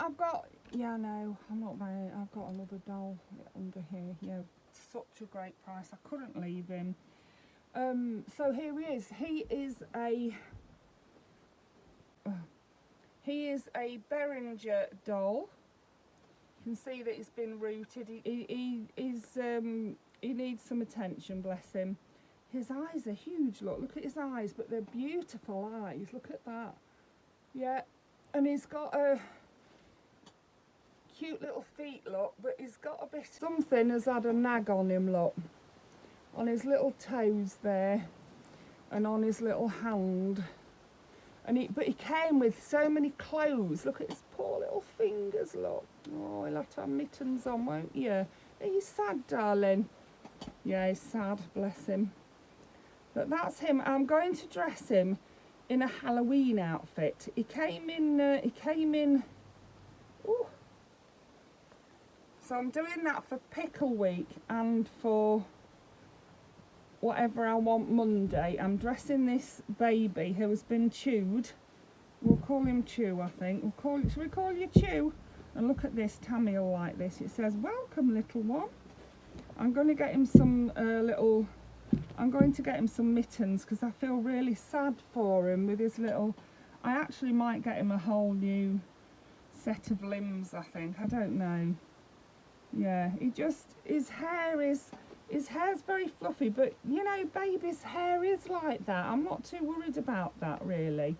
I've got, yeah, no, I'm not very, I've got another doll under here. Yeah, such a great price. I couldn't leave him. So here he is. He is a Beringer doll. You can see that he's been rooted. He needs some attention, bless him. His eyes are huge, look at his eyes, but they're beautiful eyes, look at that. Yeah, and he's got a cute little feet, look, but he's got a bit, something has had a nag on him, look, on his little toes there, and on his little hand. And but he came with so many clothes. Look at his poor little fingers, look. Oh, he'll have to have mittens on, won't you? Are you sad, darling? Yeah, he's sad, bless him. But that's him. I'm going to dress him in a Halloween outfit. He came in, ooh. So I'm doing that for Pickle Week and for whatever I want Monday. I'm dressing this baby who has been chewed. We'll call him Chew, I think. Should we call you Chew? And look at this, Tammy will like this. It says, welcome little one. I'm going to get him some I'm going to get him some mittens because I feel really sad for him with his little, I actually might get him a whole new set of limbs, I think. I don't know. Yeah, his hair's very fluffy, but you know, baby's hair is like that. I'm not too worried about that, really.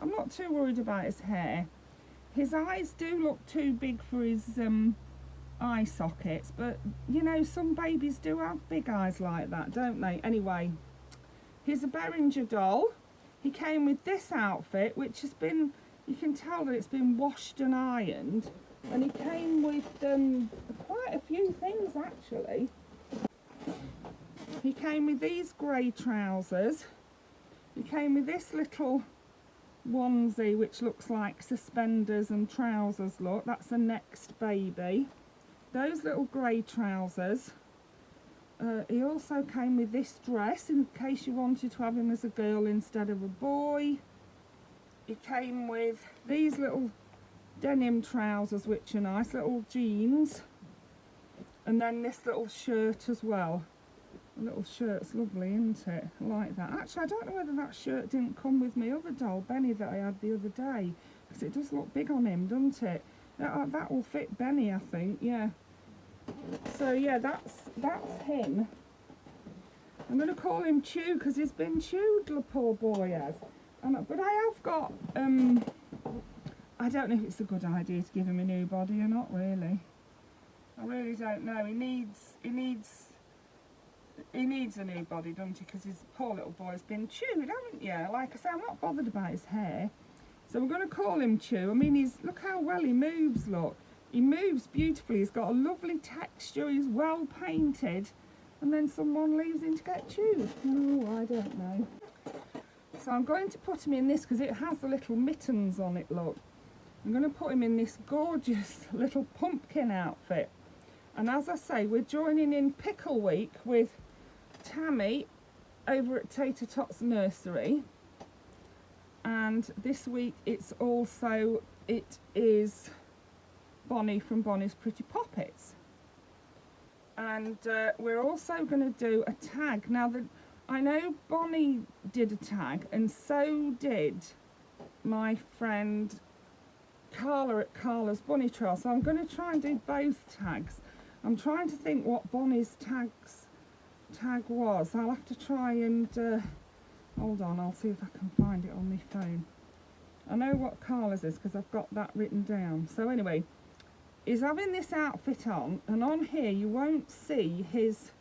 I'm not too worried about his hair. His eyes do look too big for his eye sockets, but you know, some babies do have big eyes like that, don't they? Anyway, here's a Beringer doll. He came with this outfit, which has been, you can tell that it's been washed and ironed, and he came with quite a few things actually. He came with these grey trousers. He came with this little onesie which looks like suspenders and trousers, look, that's the next baby. Those little grey trousers. He also came with this dress in case you wanted to have him as a girl instead of a boy. He came with these little denim trousers which are nice, little jeans, and then this little shirt as well. The little shirt's lovely, isn't it? I like that. Actually, I don't know whether that shirt didn't come with my other doll, Benny, that I had the other day, because it does look big on him, doesn't it? That will fit Benny, I think, yeah. So yeah, that's him. I'm going to call him Chew because he's been chewed, the poor boy has. But I have got, I don't know if it's a good idea to give him a new body or not, really. I really don't know. He needs a new body, doesn't he? Because his poor little boy's been chewed, haven't you? Like I say, I'm not bothered about his hair. So we're going to call him Chew. I mean, look how well he moves, look. He moves beautifully. He's got a lovely texture. He's well painted. And then someone leaves him to get chewed. Oh, I don't know. So I'm going to put him in this because it has the little mittens on it, look. I'm going to put him in this gorgeous little pumpkin outfit. And as I say, we're joining in Pickle Week with Tammy over at Tater Tot's Nursery. And this week it is Bonnie from Bonnie's Pretty Poppets. And we're also going to do a tag. Now, I know Bonnie did a tag, and so did my friend Carla at Carla's Bunny Trail. So I'm going to try and do both tags. I'm trying to think what Bonnie's tag was. I'll have to try and hold on, I'll see if I can find it on my phone. I know what Carla's is because I've got that written down. So anyway, he's having this outfit on, and on here you won't see his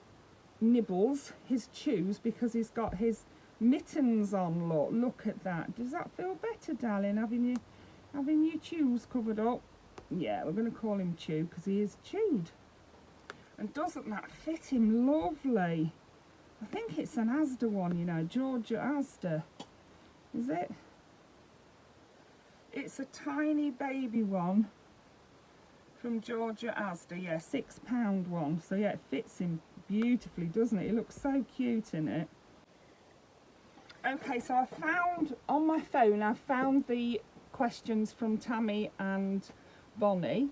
nibbles, his chews, because he's got his mittens on. Look at that. Does that feel better, darling, having your chews covered up? Yeah, we're going to call him Chew because he is chewed. And doesn't that fit him lovely? I think it's an Asda one, you know, Georgia Asda. Is it? It's a tiny baby one from Georgia Asda, yeah, £6 one. So yeah, it fits him beautifully, doesn't it? It looks so cute in it. Okay, so I found on my phone, I found the questions from Tammy and Bonnie.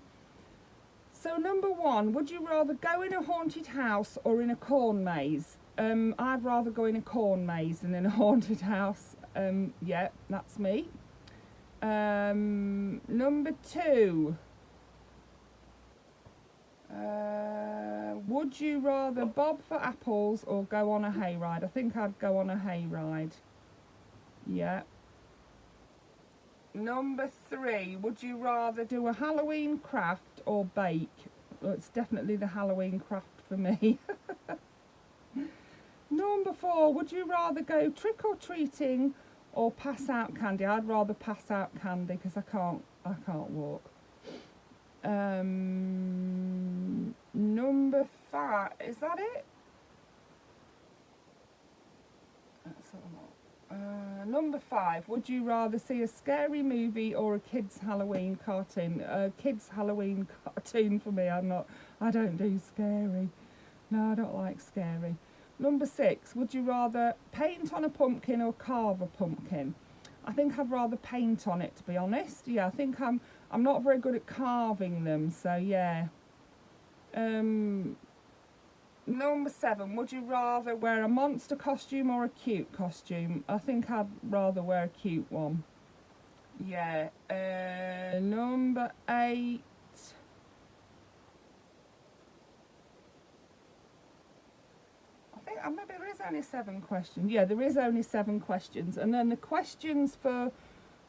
So number 1, would you rather go in a haunted house or in a corn maze? I'd rather go in a corn maze than in a haunted house. Yeah, that's me. Number 2, would you rather bob for apples or go on a hayride? I think I'd go on a hayride. Yeah. Number 3, would you rather do a Halloween craft or bake? Well, it's definitely the Halloween craft for me. Number 4, would you rather go trick-or-treating or pass out candy? I'd rather pass out candy because I can't walk. Number 5, is that it? That's all. Number 5, would you rather see a scary movie or a kids Halloween cartoon? Kids Halloween cartoon for me. I don't do scary. No, I don't like scary. Number 6, would you rather paint on a pumpkin or carve a pumpkin? I think I'd rather paint on it, to be honest. Yeah, I think I'm not very good at carving them, so yeah. Number 7, would you rather wear a monster costume or a cute costume? I think I'd rather wear a cute one. Yeah. Number 8. I think maybe there is only 7 questions. Yeah, there is only 7 questions. And then the questions for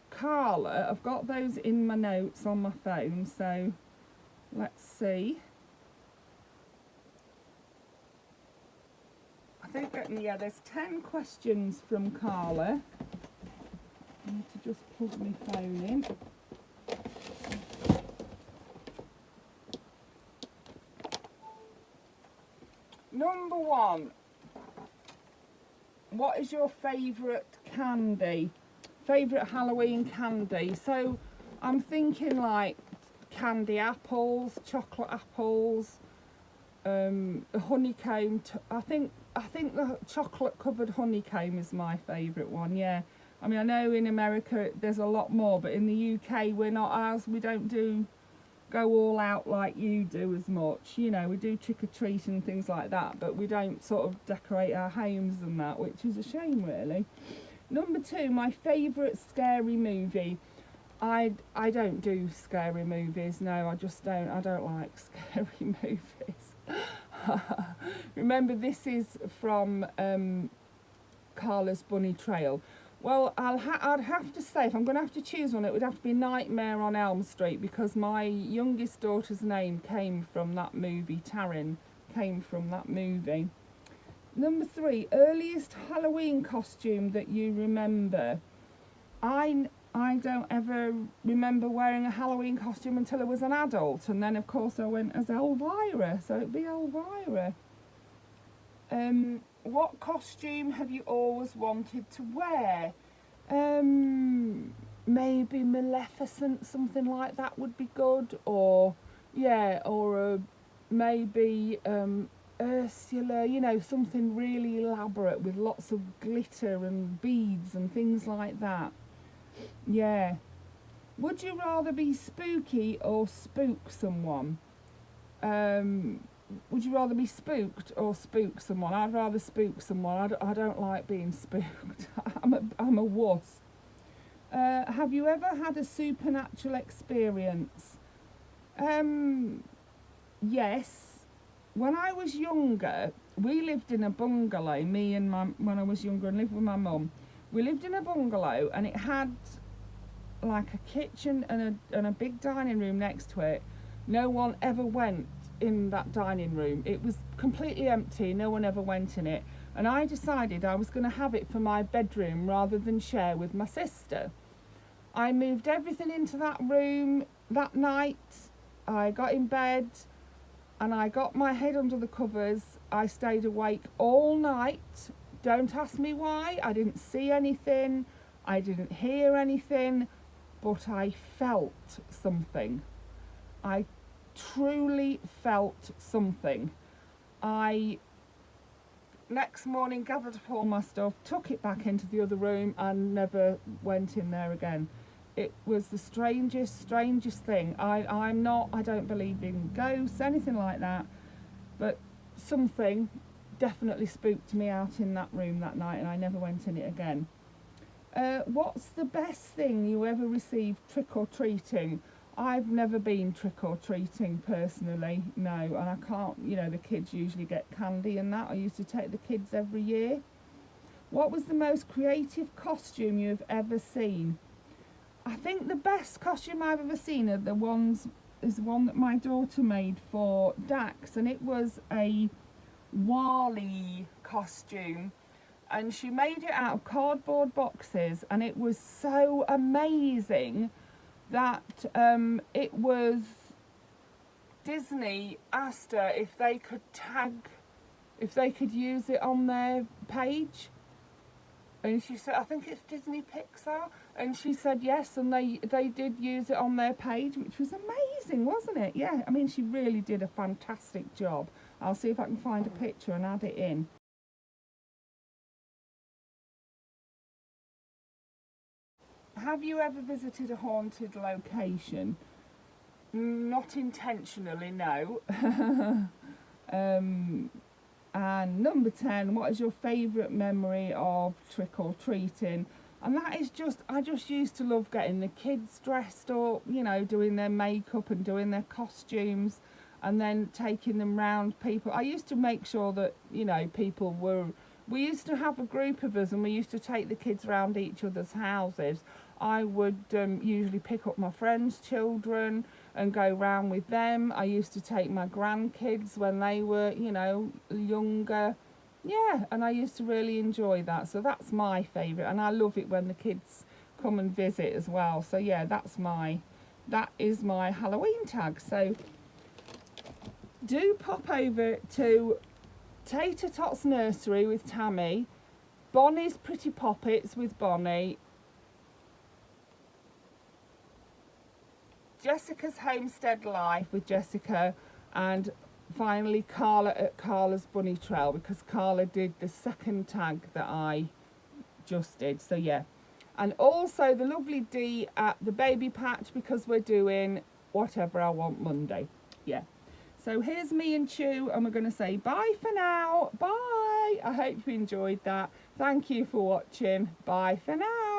Carla, I've got those in my notes on my phone, so let's see. I think, yeah, there's 10 questions from Carla. I need to just plug my phone in. Number 1, what is your favourite candy? Favourite Halloween candy? So I'm thinking like candy apples, chocolate apples, honeycomb. I think the chocolate covered honeycomb is my favourite one. Yeah, I mean, I know in America there's a lot more, but in the UK we don't go all out like you do as much. You know, we do trick or treat and things like that, but we don't sort of decorate our homes and that, which is a shame really. Number 2, my favourite scary movie. I don't do scary movies. No, I just don't. I don't like scary movies. Remember, this is from Carla's Bunny Trail. Well, I'd have to say, if I'm going to have to choose one, it would have to be Nightmare on Elm Street, because my youngest daughter's name came from that movie. Taryn came from that movie. Number 3, earliest Halloween costume that you remember. I don't ever remember wearing a Halloween costume until I was an adult, and then of course I went as Elvira, so it'd be Elvira. What costume have you always wanted to wear? Maybe Maleficent, something like that would be good, or yeah, or maybe Ursula, you know, something really elaborate with lots of glitter and beads and things like that. Yeah. Would you rather be spooky or spook someone? Would you rather be spooked or spook someone? I'd rather spook someone. I don't like being spooked. I'm a wuss. Have you ever had a supernatural experience? Yes. When I was younger, we lived in a bungalow, when I was younger and lived with my mum. We lived in a bungalow and it had like a kitchen and a big dining room next to it. No one ever went in that dining room. It was completely empty, no one ever went in it. And I decided I was going to have it for my bedroom rather than share with my sister. I moved everything into that room that night. I got in bed and I got my head under the covers. I stayed awake all night. Don't ask me why. I didn't see anything. I didn't hear anything. But I felt something. I truly felt something. I next morning gathered up all my stuff, took it back into the other room and never went in there again. it was the strangest thing. I don't believe in ghosts, anything like that, but something definitely spooked me out in that room that night, and I never went in it again. What's the best thing you ever received trick-or-treating? I've never been trick-or-treating personally, no, and I can't, you know, the kids usually get candy and that. I used to take the kids every year. What was the most creative costume you've ever seen? I think the best costume I've ever seen is the one that my daughter made for Dax, and it was a Wally costume, and she made it out of cardboard boxes, and it was so amazing that it was Disney asked her if they could use it on their page, and she said, I think it's Disney Pixar, and she said yes, and they did use it on their page, which was amazing, wasn't it? Yeah, I mean, she really did a fantastic job. I'll see if I can find a picture and add it in. Have you ever visited a haunted location? Not intentionally, no. And number 10, what is your favourite memory of trick-or-treating? And that is just, I just used to love getting the kids dressed up, you know, doing their makeup and doing their costumes, and then taking them round people. I used to make sure that, you know, we used to have a group of us, and we used to take the kids round each other's houses. I would usually pick up my friends' children and go round with them. I used to take my grandkids when they were, you know, younger. Yeah, and I used to really enjoy that. So that's my favourite, and I love it when the kids come and visit as well. So yeah, that is my Halloween tag. So do pop over to Tater Tots Nursery with Tammy, Bonnie's Pretty Poppets with Bonnie, Jessica's Homestead Life with Jessica, and finally Carla at Carla's Bunny Trail, because Carla did the second tag that I just did. So yeah, and also the lovely Dee at the Baby Patch, because we're doing Whatever I Want Monday. Yeah, so here's me and Chew, and we're going to say bye for now. Bye. I hope you enjoyed that. Thank you for watching. Bye for now.